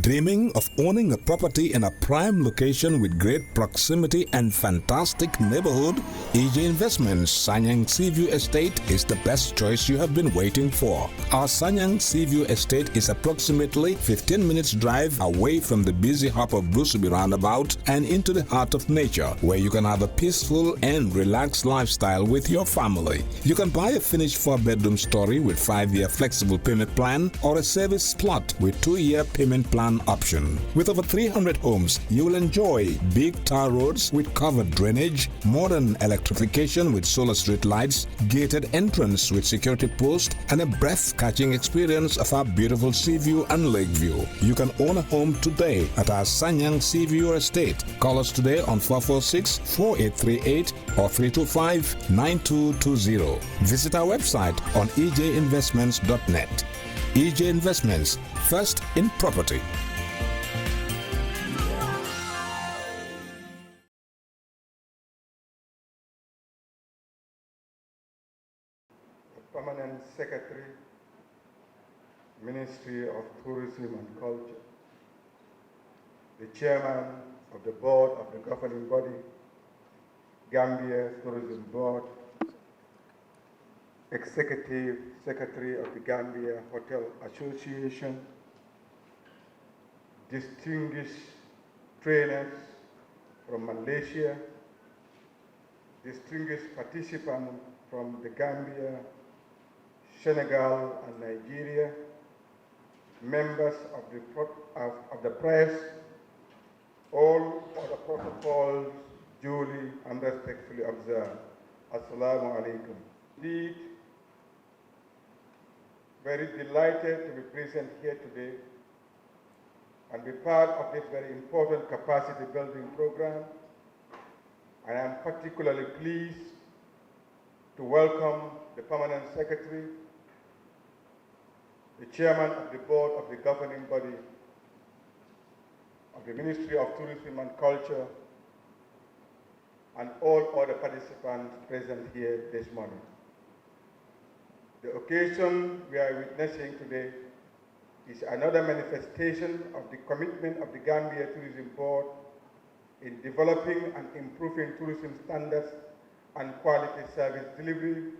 Dreaming of owning a property in a prime location with great proximity and fantastic neighborhood? EJ Investments Sanyang Seaview Estate is the best choice you have been waiting for. Our Sanyang Seaview Estate is approximately 15 minutes drive away from the busy hub of Brusubi roundabout and into the heart of nature, where you can have a peaceful and relaxed lifestyle with your family. You can buy a finished 4-bedroom story with 5-year flexible payment plan or a service plot with 2-year payment plan option. With over 300 homes, you will enjoy big tar roads with covered drainage, modern electrification with solar street lights, gated entrance with security post, and a breath-catching experience of our beautiful sea view and lake view. You can own a home today at our Sanyang Seaview Estate. Call us today on 446-4838 or 325-9220. Visit our website on ejinvestments.net. EJ Investments, first in property. Permanent Secretary, Ministry of Tourism and Culture, the Chairman of the Board of the Governing Body, Gambia Tourism Board, Executive Secretary of the Gambia Hotel Association, distinguished trainers from Malaysia, distinguished participants from the Gambia, Senegal and Nigeria, members of the press, all other protocols duly and respectfully observed. Assalamu alaikum. Indeed, very delighted to be present here today and be part of this very important capacity building program. I am particularly pleased to welcome the Permanent Secretary, the Chairman of the Board of the Governing Body of the Ministry of Tourism and Culture, and all other participants present here this morning. The occasion we are witnessing today is another manifestation of the commitment of the Gambia Tourism Board in developing and improving tourism standards and quality service delivery,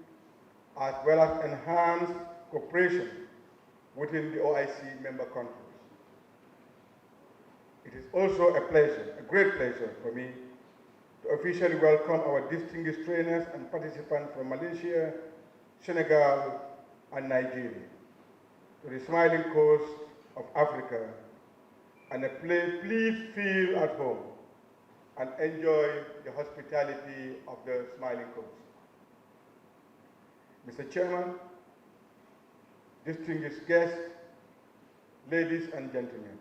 as well as enhanced cooperation within the OIC member countries. It is also a pleasure, a great pleasure for me to officially welcome our distinguished trainers and participants from Malaysia, Senegal, and Nigeria to the smiling coast of Africa, and please feel at home and enjoy the hospitality of the smiling coast. Mr. Chairman, distinguished guests, ladies and gentlemen,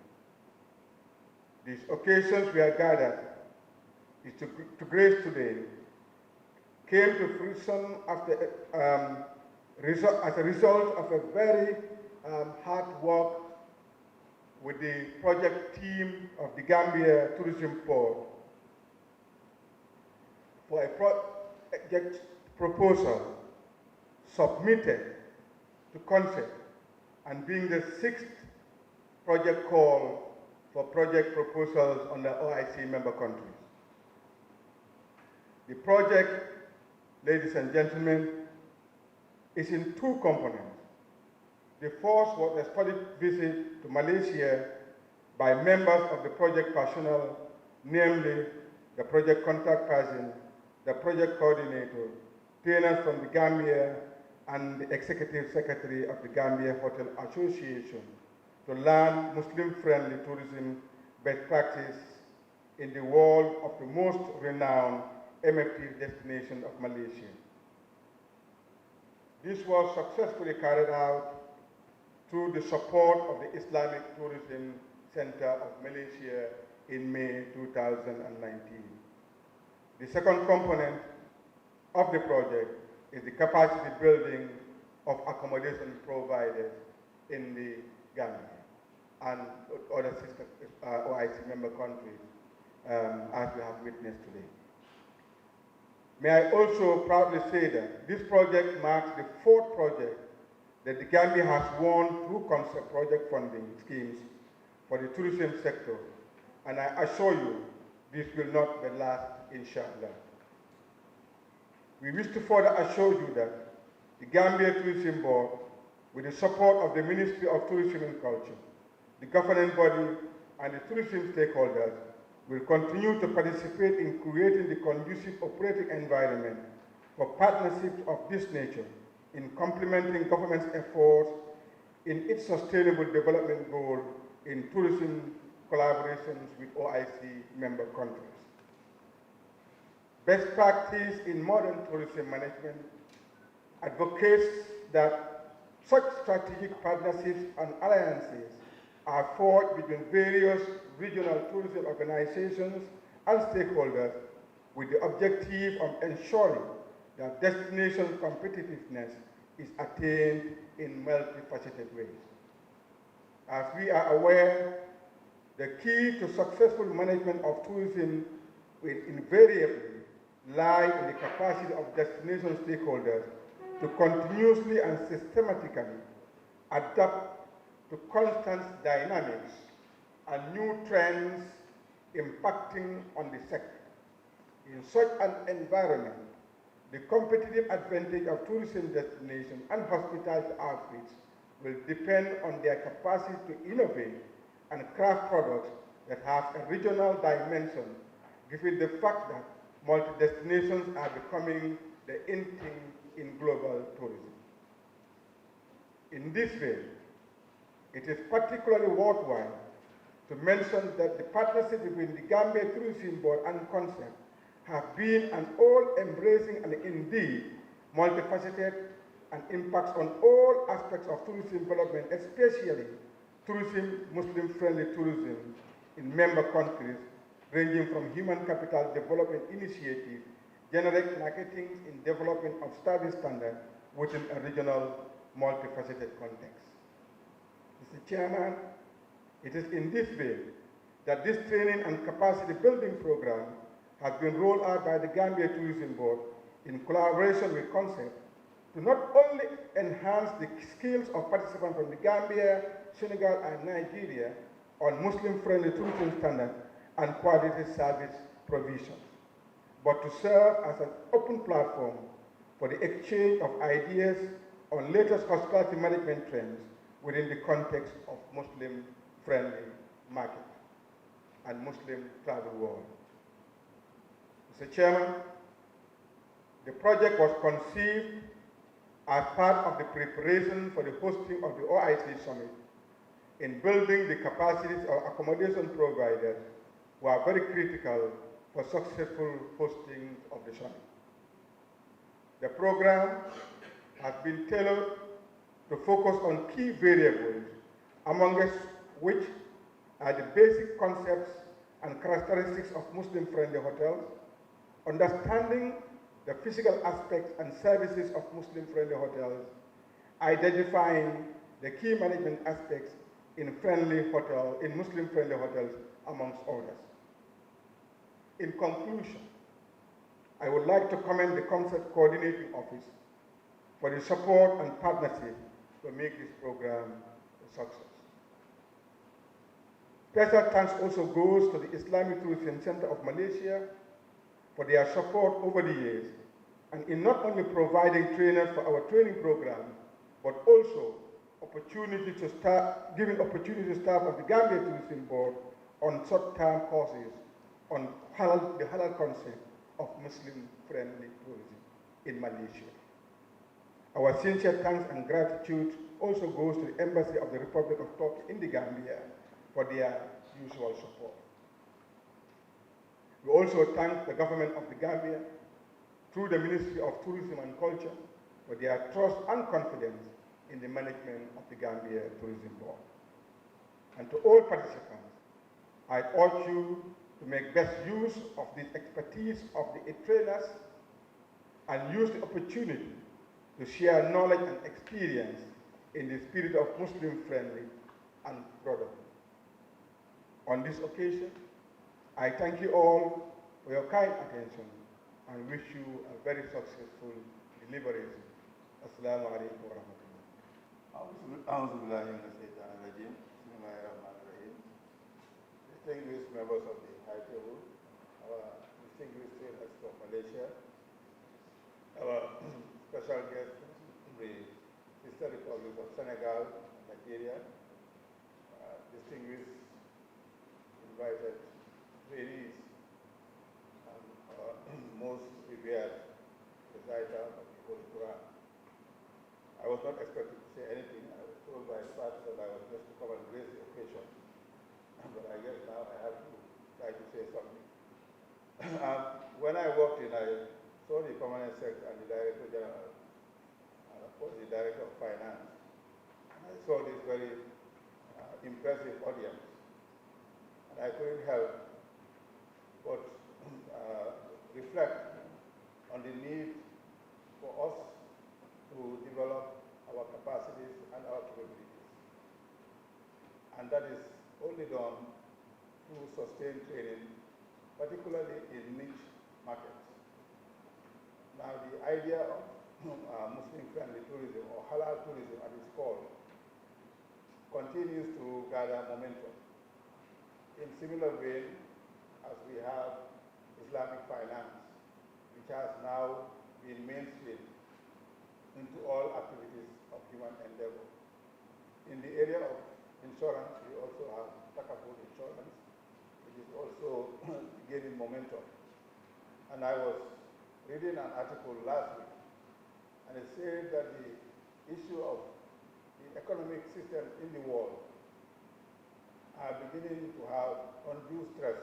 these occasions we are gathered is to grace today came to fruition after, as a result of a very hard work with the project team of the Gambia Tourism Board for a project proposal submitted to concept and being the 6th project call for project proposals on the OIC member countries. The project, ladies and gentlemen, is in 2 components. The first was a study visit to Malaysia by members of the project personnel, namely the project contact person, the project coordinator, trainers from the Gambia, and the Executive Secretary of the Gambia Hotel Association to learn Muslim-friendly tourism best practice in the world of the most renowned MFT destination of Malaysia. This was successfully carried out through the support of the Islamic Tourism Center of Malaysia in May 2019. The second component of the project is the capacity building of accommodation providers in the Gambia and other sister OIC member countries, as we have witnessed today. May I also proudly say that this project marks the 4th project that the Gambia has won through concept project funding schemes for the tourism sector, and I assure you this will not be last, inshallah. We wish to further assure you that the Gambia Tourism Board, with the support of the Ministry of Tourism and Culture, the governing body, and the tourism stakeholders, will continue to participate in creating the conducive operating environment for partnerships of this nature in complementing government's efforts in its sustainable development goal in tourism collaborations with OIC member countries. Best practice in modern tourism management advocates that such strategic partnerships and alliances are forged between various regional tourism organizations and stakeholders with the objective of ensuring that destination competitiveness is attained in multifaceted ways. As we are aware, the key to successful management of tourism will invariably lie in the capacity of destination stakeholders to continuously and systematically adapt to constant dynamics and new trends impacting on the sector. In such an environment, the competitive advantage of tourism destinations and hospitality outfits will depend on their capacity to innovate and craft products that have a regional dimension, given the fact that multi-destinations are becoming the in thing in global tourism. In this way, it is particularly worthwhile to mention that the partnership between the Gambia Tourism Board and Concept have been an all-embracing and indeed multifaceted and impacts on all aspects of tourism development, especially tourism, Muslim-friendly tourism in member countries, ranging from human capital development initiatives, generic marketing in development of service standards within a regional multifaceted context. Mr. Chairman, it is in this way that this training and capacity building program has been rolled out by the Gambia Tourism Board in collaboration with Concept to not only enhance the skills of participants from the Gambia, Senegal, and Nigeria on Muslim-friendly tourism standards and quality service provisions, but to serve as an open platform for the exchange of ideas on latest hospitality management trends within the context of Muslim-friendly market and Muslim travel world. Mr. Chairman, the project was conceived as part of the preparation for the hosting of the OIC Summit in building the capacities of accommodation providers who are very critical for successful hosting of the summit. The program has been tailored to focus on key variables, amongst which are the basic concepts and characteristics of Muslim-friendly hotels, understanding the physical aspects and services of Muslim-friendly hotels, identifying the key management aspects in Muslim-friendly hotels, amongst others. In conclusion, I would like to commend the Concept Coordinating Office for the support and partnership to make this program a success. Special thanks also goes to the Islamic Tourism Center of Malaysia for their support over the years, and in not only providing trainers for our training program, but also giving opportunity to staff of the Gambia Tourism Board on short-term courses on the halal concept of Muslim-friendly tourism in Malaysia. Our sincere thanks and gratitude also goes to the Embassy of the Republic of Turkey in the Gambia for their usual support. We also thank the government of the Gambia through the Ministry of Tourism and Culture for their trust and confidence in the management of the Gambia Tourism Board. And to all participants, I urge you to make best use of the expertise of the trainers and use the opportunity to share knowledge and experience in the spirit of Muslim-friendly and brotherhood. On this occasion, I thank you all for your kind attention and wish you a very successful deliberation. Assalamu alaikum wa rahmatullah. أعوذ بالله من الشيطان الرجيم بسم الله الرحمن الرحيم distinguished members of the High Table, our distinguished traders from Malaysia, our special guests from the sister republics of Senegal and Nigeria, distinguished invited trainees, and our most revered reciter of the Holy Quran. I was not expected to say anything. I was told by Fatou that I was just to come and grace the occasion. But I guess now I have to try to say something. When I walked in, I saw the permanent secretary and the director general, and of course the director of finance. And I saw this very impressive audience. And I couldn't help but reflect on the need for us to develop our capacities and our capabilities. And that is only done through sustained training, particularly in niche markets. Now, the idea of Muslim-friendly tourism, or halal tourism as it's called, continues to gather momentum. In similar vein as we have Islamic finance, which has now been mainstreamed into all activities of human endeavor. In the area of insurance, we also have Takaful insurance, which is also gaining momentum. And I was reading an article last week, and it said that the issue of the economic systems in the world are beginning to have undue stress.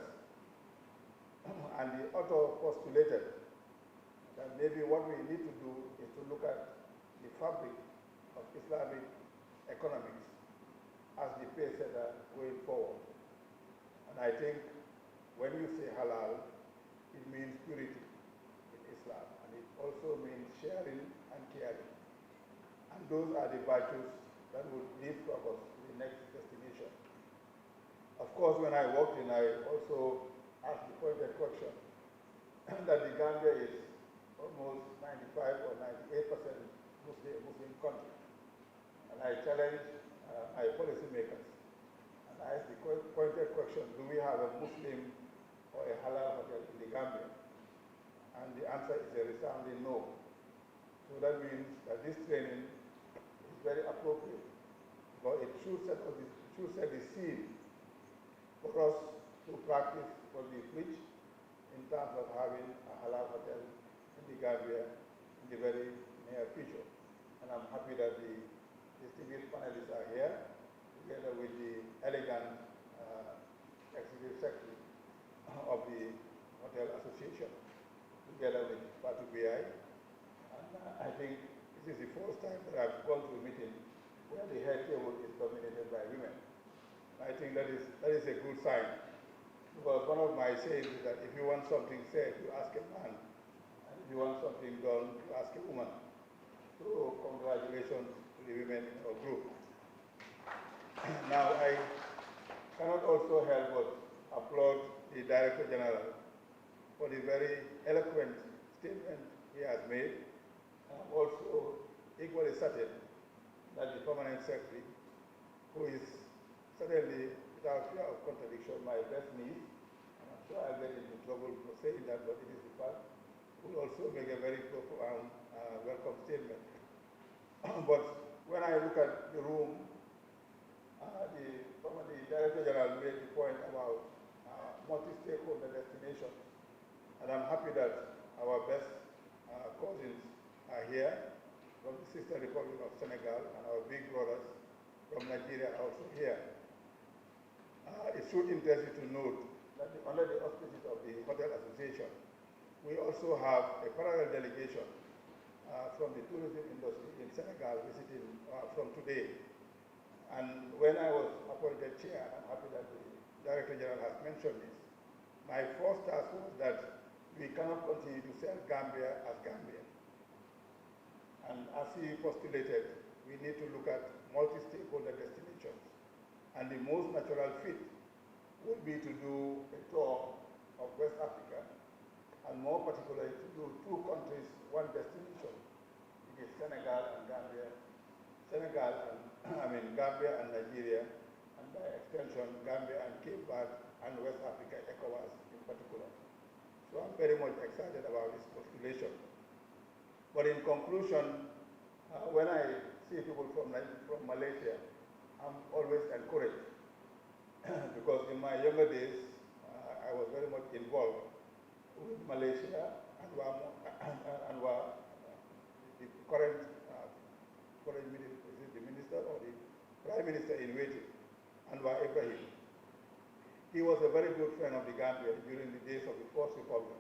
And the author postulated that maybe what we need to do is to look at the fabric of Islamic economics as the pace setter going forward. And I think when you say halal, it means purity in Islam, and it also means sharing and caring. And those are the virtues that will lead us to the next destination. Of course, when I walked in, I also asked the pointed question that the Gambia is almost 95 or 98% Muslim country. And I challenged my policymakers, and I asked the pointed question, do we have a Muslim or a halal hotel in the Gambia? And the answer is a resounding no. So that means that this training is very appropriate, but it should set the scene for us to practice what we preach in terms of having a halal hotel in the Gambia in the very near future. And I'm happy that the distinguished panelists are here, together with the elegant executive secretary of the Hotel Association, together with Fatou. And I think this is the first time that I've gone to a meeting where the head table is dominated by women. I think that is a good sign, because one of my sayings is that if you want something said, you ask a man, and if you want something done, you ask a woman. So congratulations to the women in our group. Now, I cannot also help but applaud the Director General for the very eloquent statement he has made. I'm also equally certain that the Permanent Secretary, who is certainly, without fear of contradiction, my best niece, and I'm sure I'll get into trouble for saying that, but it is the fact, will also make a very profound welcome statement. But when I look at the room, the Director General made the point about multi-stakeholder destinations, and I'm happy that our best cousins are here from the sister republic of Senegal, and our big brothers from Nigeria are also here. It should interest you to note that under the auspices of the Hotel Association, we also have a parallel delegation from the tourism industry in Senegal visiting from today. And when I was appointed chair, I'm happy that the Director General has mentioned this, my first task was that we cannot continue to sell Gambia as Gambian. And as he postulated, we need to look at multi-stakeholder destinations. And the most natural fit would be to do a tour of West Africa, and more particularly to do two countries, one destination. It is Senegal and Gambia. Gambia and Nigeria, and by extension, Gambia and Cape Verde and West Africa, ECOWAS in particular. So I'm very much excited about this postulation. But in conclusion, when I see people from Malaysia, I'm always encouraged because in my younger days, I was very much involved with Malaysia and the current is it the minister or the prime minister in waiting, Anwar Ibrahim. He was a very good friend of the Gambia during the days of the First Republic.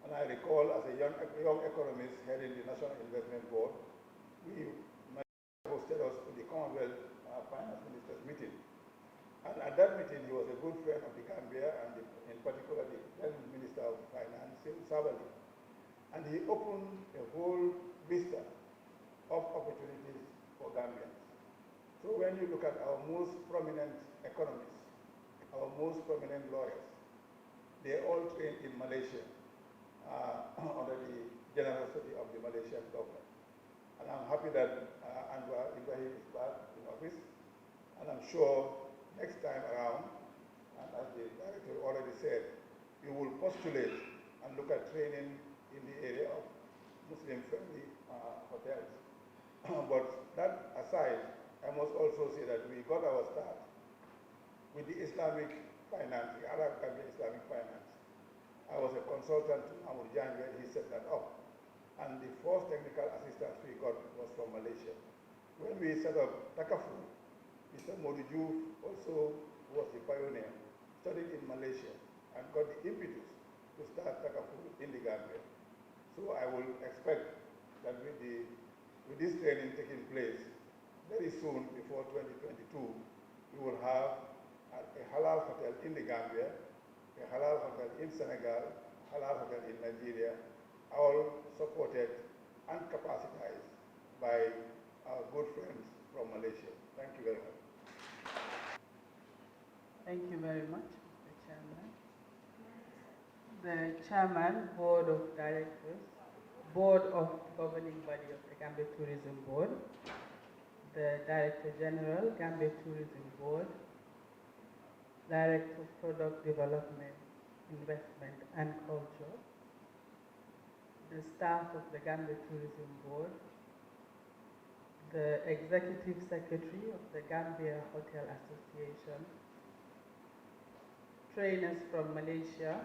And I recall as a young economist heading the National Investment Board, we hosted us to the Commonwealth Finance Ministers meeting. And at that meeting, he was a good friend of the Gambia and in particular the then Minister of Finance, Savali. And he opened a whole vista of opportunities for Gambians. So when you look at our most prominent economists, our most prominent lawyers, they all trained in Malaysia under the generosity of the Malaysian government. And I'm happy that Anwar Ibrahim is back in office. And I'm sure next time around, and as the director already said, we will postulate and look at training in the area of Muslim-friendly hotels. But that aside, I must also say that we got our start with the Islamic finance, the Arab Gambia Islamic finance. I was a consultant to Mahmoud Jan when he set that up. And the first technical assistance we got was from Malaysia. When we set up Takafu, Mr. Moduju also was the pioneer, studied in Malaysia, and got the impetus to start Takafu in the Gambia. So I will expect that with this training taking place, very soon, before 2022, we will have a halal hotel in the Gambia, a halal hotel in Senegal, a halal hotel in Nigeria, all supported and capacitized by our good friends from Malaysia. Thank you very much. Thank you very much, Mr. Chairman. The Chairman, Board of Directors, Board of Governing Body of the Gambia Tourism Board, the Director General, Gambia Tourism Board, Director of Product Development, Investment and Culture, the staff of the Gambia Tourism Board, the Executive Secretary of the Gambia Hotel Association, trainers from Malaysia,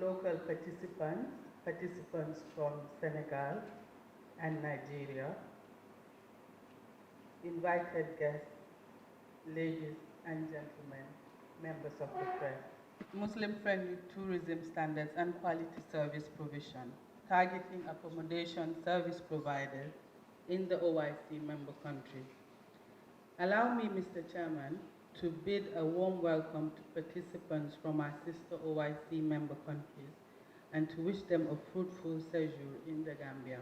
local participants from Senegal and Nigeria, invited guests, ladies and gentlemen, members of the press. Muslim-friendly tourism standards and quality service provision, targeting accommodation service providers in the OIC member countries. Allow me, Mr. Chairman, to bid a warm welcome to participants from our sister OIC member countries and to wish them a fruitful séjour in the Gambia.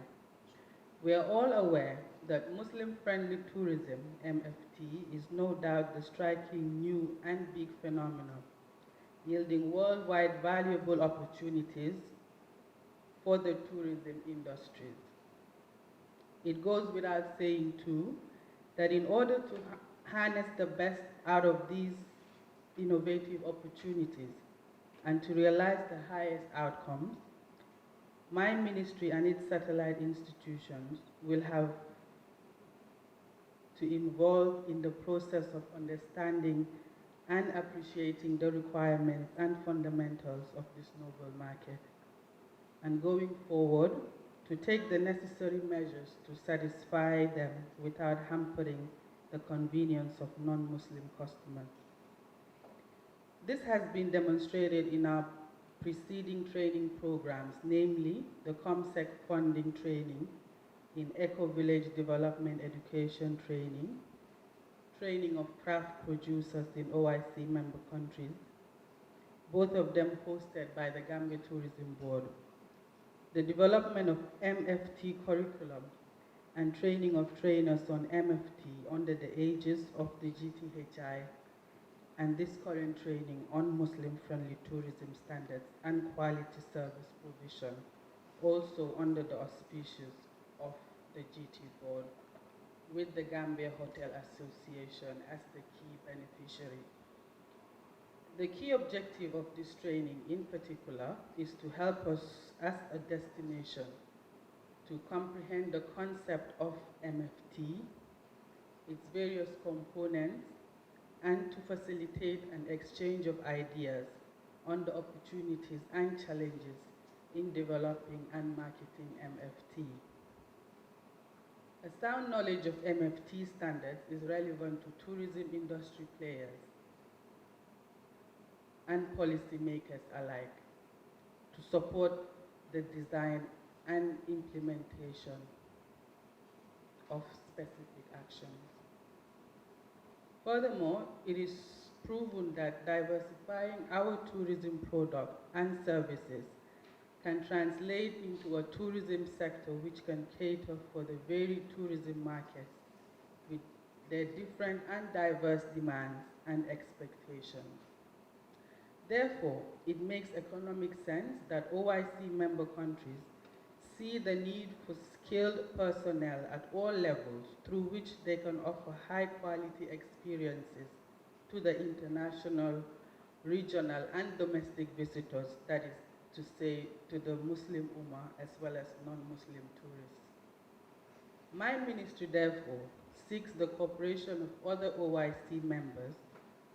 We are all aware that Muslim-friendly tourism, MFT, is no doubt the striking new and big phenomenon, yielding worldwide valuable opportunities for the tourism industries. It goes without saying, too, that in order to harness the best out of these innovative opportunities and to realize the highest outcomes, my ministry and its satellite institutions will have to involve in the process of understanding and appreciating the requirements and fundamentals of this noble market, and going forward, to take the necessary measures to satisfy them without hampering the convenience of non-Muslim customers. This has been demonstrated in our preceding training programs, namely the COMSEC funding training in Eco-Village Development Education training, training of craft producers in OIC member countries, both of them hosted by the Gambia Tourism Board, the development of MFT curriculum and training of trainers on MFT under the aegis of the GTHI, and this current training on Muslim-friendly tourism standards and quality service provision, also under the auspices of the GT Board, with the Gambia Hotel Association as the key beneficiary. The key objective of this training in particular is to help us as a destination to comprehend the concept of MFT, its various components, and to facilitate an exchange of ideas on the opportunities and challenges in developing and marketing MFT. A sound knowledge of MFT standards is relevant to tourism industry players and policymakers alike to support the design and implementation of specific actions. Furthermore, it is proven that diversifying our tourism product and services can translate into a tourism sector which can cater for the varied tourism markets with their different and diverse demands and expectations. Therefore, it makes economic sense that OIC member countries see the need for skilled personnel at all levels through which they can offer high-quality experiences to the international, regional, and domestic visitors, that is to say, to the Muslim Ummah as well as non-Muslim tourists. My ministry, therefore, seeks the cooperation of other OIC members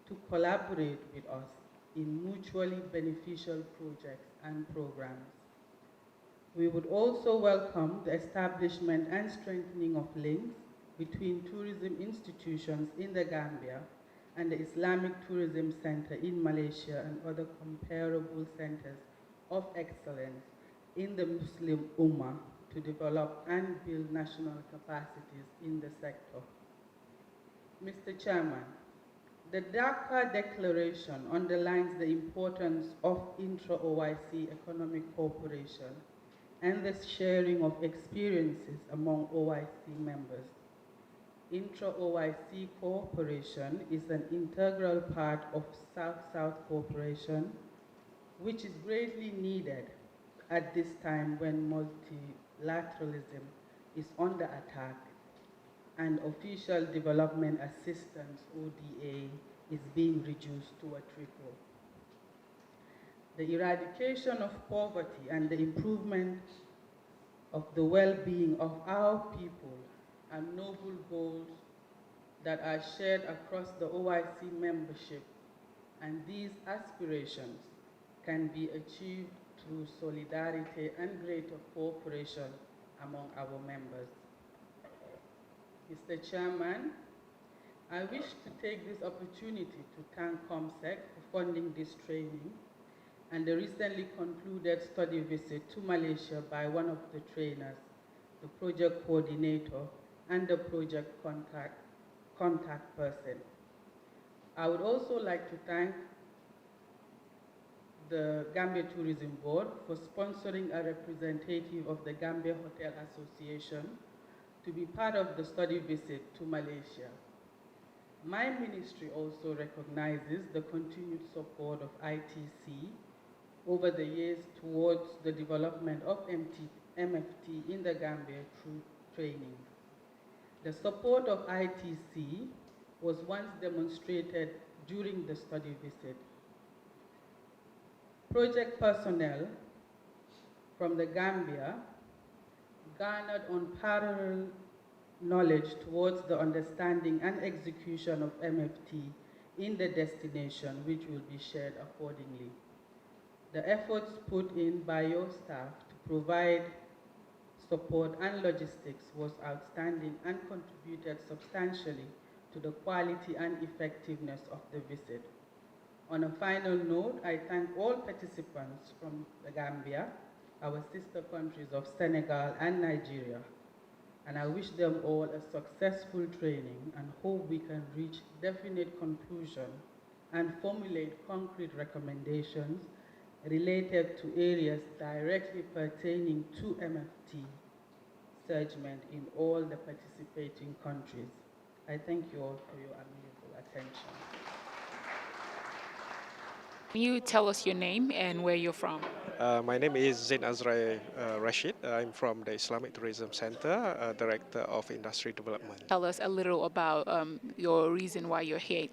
to collaborate with us in mutually beneficial projects and programs. We would also welcome the establishment and strengthening of links between tourism institutions in the Gambia and the Islamic Tourism Center in Malaysia and other comparable centers of excellence in the Muslim Ummah to develop and build national capacities in the sector. Mr. Chairman, the Dhaka Declaration underlines the importance of intra-OIC economic cooperation and the sharing of experiences among OIC members. Intra-OIC cooperation is an integral part of South-South cooperation, which is greatly needed at this time when multilateralism is under attack and official development assistance, ODA, is being reduced to a trickle. The eradication of poverty and the improvement of the well-being of our people are noble goals that are shared across the OIC membership, and these aspirations can be achieved through solidarity and greater cooperation among our members. Mr. Chairman, I wish to take this opportunity to thank COMSEC for funding this training and the recently concluded study visit to Malaysia by one of the trainers, the project coordinator, and the project contact person. I would also like to thank the Gambia Tourism Board for sponsoring a representative of the Gambia Hotel Association to be part of the study visit to Malaysia. My ministry also recognizes the continued support of ITC over the years towards the development of MFT in the Gambia through training. The support of ITC was once demonstrated during the study visit. Project personnel from the Gambia garnered unparalleled knowledge towards the understanding and execution of MFT in the destination, which will be shared accordingly. The efforts put in by your staff to provide support and logistics was outstanding and contributed substantially to the quality and effectiveness of the visit. On a final note, I thank all participants from the Gambia, our sister countries of Senegal and Nigeria, and I wish them all a successful training and hope we can reach definite conclusion and formulate concrete recommendations related to areas directly pertaining to MFT surgement in all the participating countries. I thank you all for your amiable attention. Can you tell us your name and where you're from? My name is Zain Azrai Rashid. I'm from the Islamic Tourism Center, Director of Industry Development. Tell us a little about your reason why you're here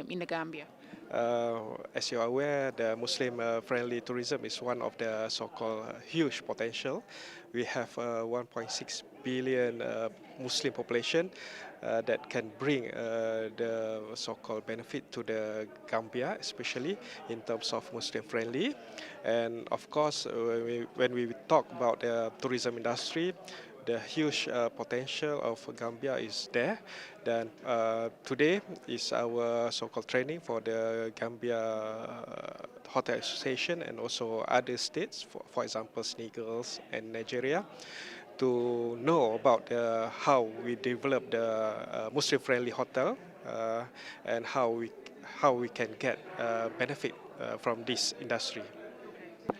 in the Gambia. As you are aware, the Muslim-friendly tourism is one of the so-called huge potential. We have 1.6 billion Muslim population that can bring the so-called benefit to the Gambia, especially in terms of Muslim-friendly. And of course, when we talk about the tourism industry, the huge potential of Gambia is there. Then today is our so-called training for the Gambia Hotel Association and also other states, for example, Senegal and Nigeria, to know about how we develop the Muslim-friendly hotel and how we can get benefit from this industry.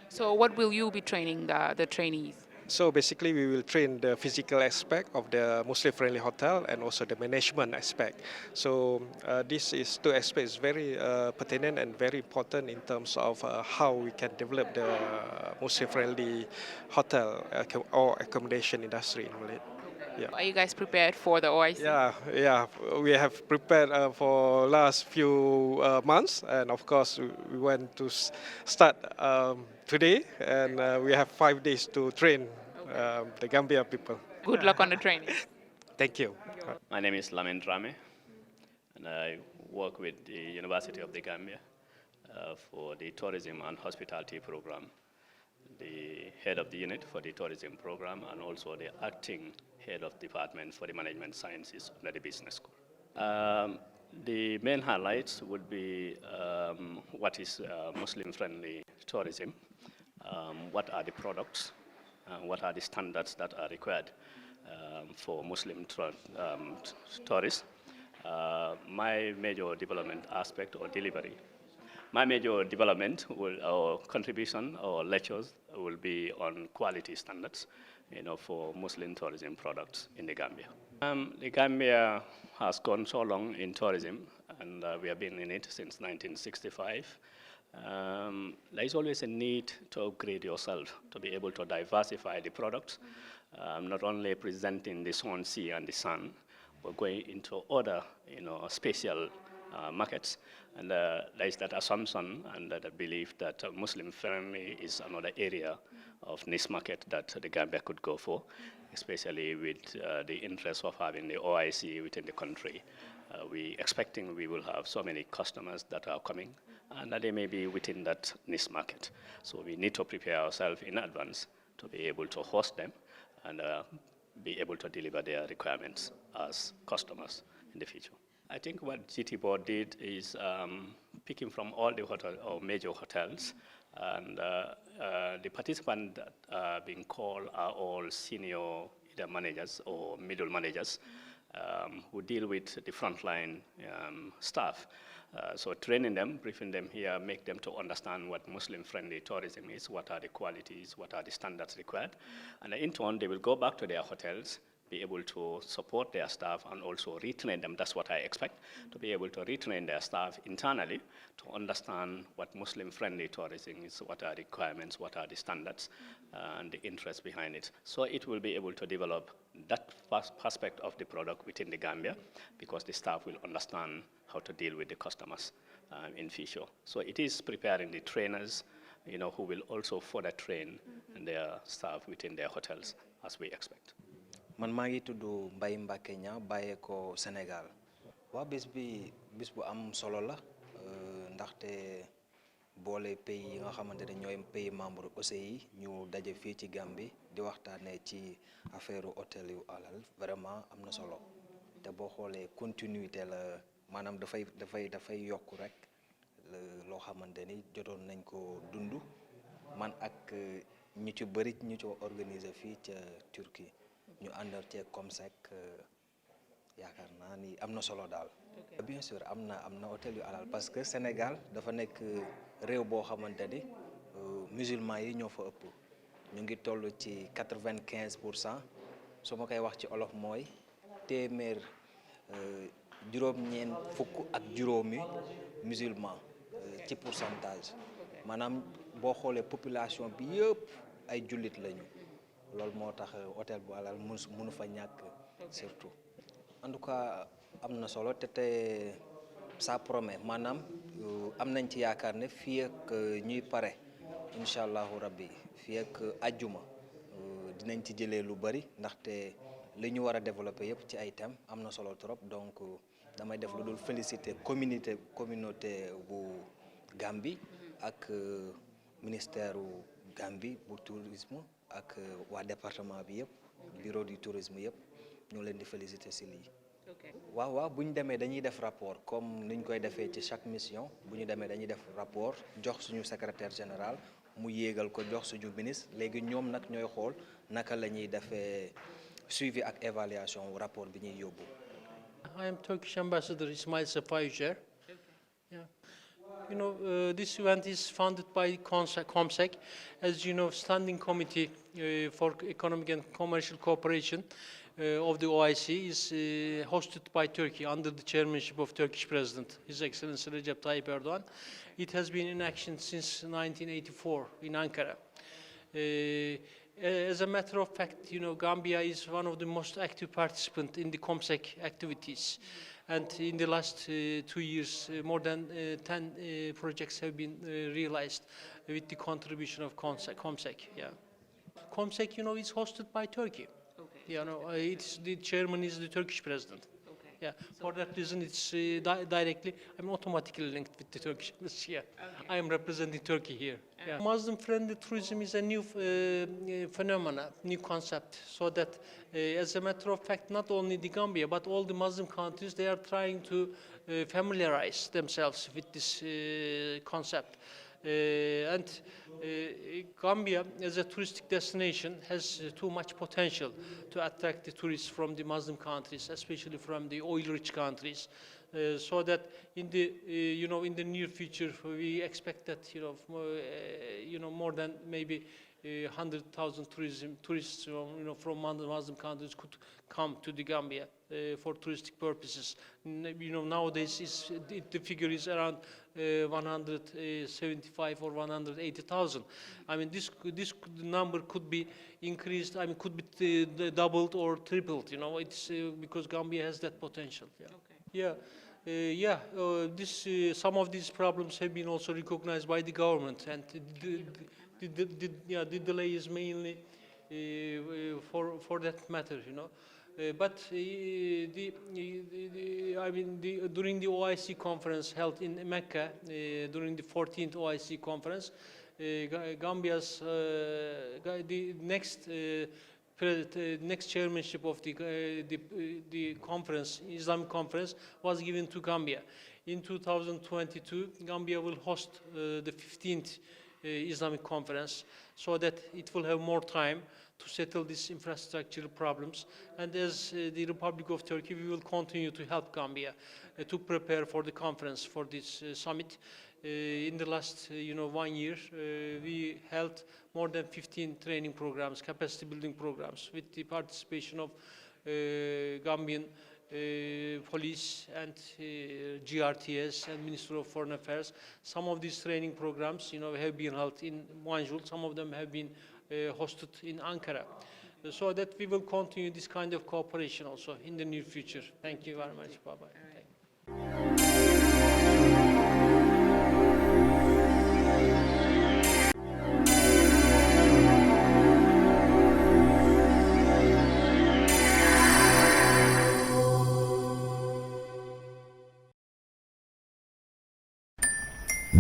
So what will you be training the trainees? So basically, we will train the physical aspect of the Muslim-friendly hotel and also the management aspect. So this is two aspects very pertinent and very important in terms of how we can develop the Muslim-friendly hotel or accommodation industry in Malaysia. Yeah. Are you guys prepared for the OIC? Yeah. We have prepared for last few months, and of course we want to start today, and we have 5 days to train the Gambia people. Good luck on the training. Thank you. My name is Lamin Drame, and I work with the University of the Gambia for the Tourism and Hospitality Program, the head of the unit for the tourism program, and also the acting head of department for the management sciences under the business school. The main highlights would be what is Muslim-friendly tourism, what are the products, what are the standards that are required for Muslim tourists. My major development aspect or delivery. My major development or contribution or lectures will be on quality standards, for Muslim tourism products in the Gambia. The Gambia has gone so long in tourism, and we have been in it since 1965. There is always a need to upgrade yourself, to be able to diversify the products, not only presenting the sun, sea, and the sun, but going into other, special markets. And there is that assumption and that belief that Muslim-friendly is another area of niche market that the Gambia could go for, especially with the interest of having the OIC within the country. We expecting we will have so many customers that are coming, and that they may be within that niche market. So we need to prepare ourselves in advance to be able to host them and be able to deliver their requirements as customers in the future. I think what GT Board did is picking from all the hotel or major hotels, and the participants that are being called are all senior either managers or middle managers who deal with the frontline staff. So training them, briefing them here, make them to understand what Muslim-friendly tourism is, what are the qualities, what are the standards required. And in turn, they will go back to their hotels, be able to support their staff and also retrain them. That's what I expect, to be able to retrain their staff internally to understand what Muslim-friendly tourism is, what are the requirements, what are the standards, and the interest behind it. So it will be able to develop that aspect of the product within the Gambia, because the staff will understand how to deal with the customers in future. So it is preparing the trainers, who will also further train their staff within their hotels, as we expect. Man maa ngi tudd Mbaye Mbacke Niang bàyyee ko Sénégal. Waa bis bu am solo la ndaxte boole pays yi nga xamante ne ñooy pays membre OCI ñu daje fii ci Gambie di waxtaanee ci affaire hôtel yu alal vraiment am na solo te boo xoolee continuité la maanaam dafay yokk rek loo xamante ni jotoon nañ ko dund man ak ñu ci bëri ñu ci organiser fii ca Turquie. ñu àndal ci Comsec yaakaar naa ni am na solo daal. Bien sûr am na hôtel yu alal parce que Sénégal dafa nekk réew boo xamante ni musulmans yi ñoo fa ëpp ñu ngi toll ci 95%. su ma koy wax ci olof mooy téeméer juróom-ñeent fukk ak juróomi musulman ci pourcentage maanaam boo xoolee population bi yëpp ay jullit lañu. loolu moo tax hôtel bu alal mënu fa ñàkk surtout en tout cas am na solo te ça promet maanaam am nañ ci yaakaar ne fii ak ñuy pare incha allahu rabbi fii ak ajjuma dinañ ci jëlee lu bari ndaxte li ñu war a développer yëpp ci ay thèmes am na solo trop donc damay def lu dul féliciter communauté bu Gambie ak ministère bu Gambie bu tourisme ak waa département bi yëpp bureau du tourisme yëpp ñu leen di féliciter ci lii. waaw bu ñu demee dañuy def rapport comme ni ñu koy defee ci chaque mission bu ñu demee dañuy def rapport jox suñu secrétaire général mu yéegal ko jox suñu ministre léegi ñoom nag ñooy xool naka la ñuy defee suivi ak évaluation rapport bi ñuy yóbbu. I am Turkish Ambassador Ismail Sefayucer. Yeah. You know, this event is funded by COMSEC, as you know, Standing Committee for Economic and Commercial Cooperation of the OIC is hosted by Turkey under the chairmanship of Turkish President, His Excellency Recep Tayyip Erdogan. It has been in action since 1984 in Ankara. As a matter of fact, you know, Gambia is one of the most active participants in the COMSEC activities. And in the last 2 years, more than 10 projects have been realized with the contribution of COMSEC. Yeah. COMSEC, you know, is hosted by Turkey. Okay. You know, the chairman is the Turkish president. Okay. Yeah. So for that reason, it's directly, I'm automatically linked with the Turkish. Yeah. Okay. I am representing Turkey here. Yeah. Muslim-friendly tourism is a new phenomena, new concept. So that, as a matter of fact, not only the Gambia, but all the Muslim countries, they are trying to familiarize themselves with this concept. Gambia, as a touristic destination, has too much potential to attract the tourists from the Muslim countries, especially from the oil-rich countries. So that in the in the near future we expect that more than maybe 100,000 tourists from Muslim countries could come to the Gambia for touristic purposes. Nowadays the figure is around 175 or 180,000. I mean, this number could be increased. I mean, could be doubled or tripled. It's because Gambia has that potential. Yeah. Okay. Yeah. Some of these problems have been also recognized by the government, and the delay is mainly for that matter. But during the OIC conference held in Mecca, during the 14th OIC conference, Gambia's the next chairmanship of the conference, Islamic conference, was given to Gambia. In 2022, Gambia will host the 15th Islamic conference, so that it will have more time to settle these infrastructural problems. And as the Republic of Turkey, we will continue to help Gambia to prepare for the conference, for this summit. In the last 1 year, we held more than 15 training programs, capacity building programs, with the participation of Gambian police and GRTS and Ministry of Foreign Affairs. Some of these training programs, have been held in Banjul. Some of them have been hosted in Ankara. So that we will continue this kind of cooperation also in the near future. Thank you very much. Bye-bye.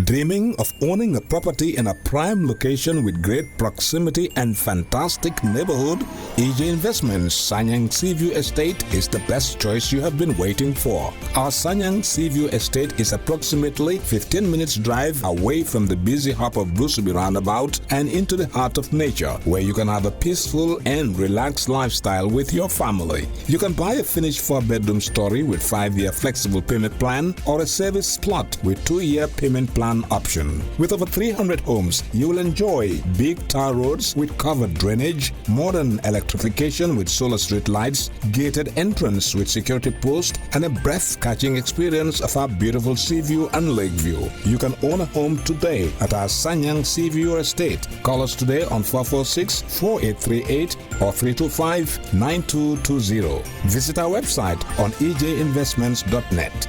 Dreaming of owning a property in a prime location with great proximity and fantastic neighborhood? EJ Investments Sanyang Seaview Estate is the best choice you have been waiting for. Our Sanyang Seaview Estate is approximately 15 minutes drive away from the busy hub of Brusubi roundabout and into the heart of nature, where you can have a peaceful and relaxed lifestyle with your family. You can buy a finished 4-bedroom story with 5-year flexible payment plan, or a service plot with 2-year payment plan option. With over 300 homes, you will enjoy big tar roads with covered drainage, modern electrification with solar street lights, gated entrance with security post, and a breath-catching experience of our beautiful sea view and lake view. You can own a home today at our Sanyang Seaview Estate. Call us today on 446-4838 or 325-9220. Visit our website on ejinvestments.net.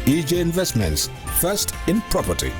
EJ Investments, first in property.